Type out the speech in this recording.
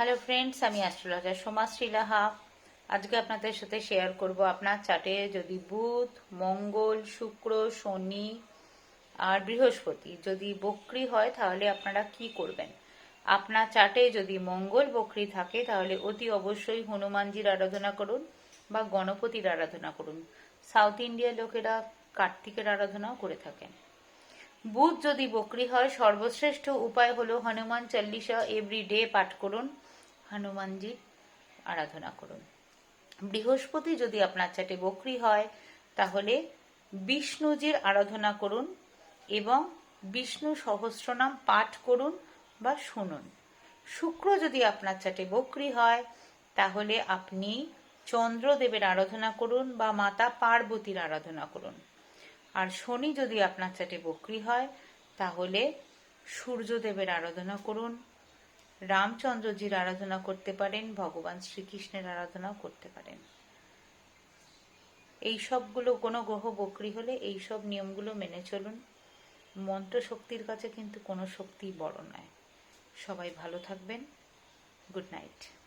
Hello friends, আমি astrologer Somashree Laha. আজকে আপনাদের সাথে শেয়ার করব আপনার চার্টে যদি বুধ, মঙ্গল, শুক্র, শনি আর বৃহস্পতি যদি বক্রী হয় তাহলে আপনারা কি করবেন। আপনার চার্টে যদি মঙ্গল বক্রী থাকে তাহলে অতি অবশ্যই হনুমানজির আরাধনা করুন বা গণপতির আরাধনা করুন। সাউথ ইন্ডিয়ার লোকেরা কার্তিকের আরাধনাও করে থাকেন। বুধ যদি বক্রী হয় সর্বশ্রেষ্ঠ উপায় হলো হনুমান চল্লিশা এভরিডে পাঠ করুন, হনুমানজির আরাধনা করুন। বৃহস্পতি যদি আপনার চার্টে বক্রী হয় তাহলে বিষ্ণুজির আরাধনা করুন এবং বিষ্ণু সহস্রনাম পাঠ করুন বা শুনুন। শুক্র যদি আপনার চার্টে বক্রী হয় তাহলে আপনি চন্দ্রদেবের আরাধনা করুন বা মাতা পার্বতীর আরাধনা করুন। আর শনি যদি আপনার চার্টে বক্রী হয় তাহলে সূর্যদেবের আরাধনা করুন, রামচন্দ্রজির আরাধনা করতে পারেন, ভগবান শ্রীকৃষ্ণের আরাধনাও করতে পারেন। এই সবগুলো কোনো গ্রহ বক্রী হলে এই সব নিয়মগুলো মেনে চলুন। মন্ত্র শক্তির কাছে কিন্তু কোনো শক্তি বড় নয়। সবাই ভালো থাকবেন। Good night.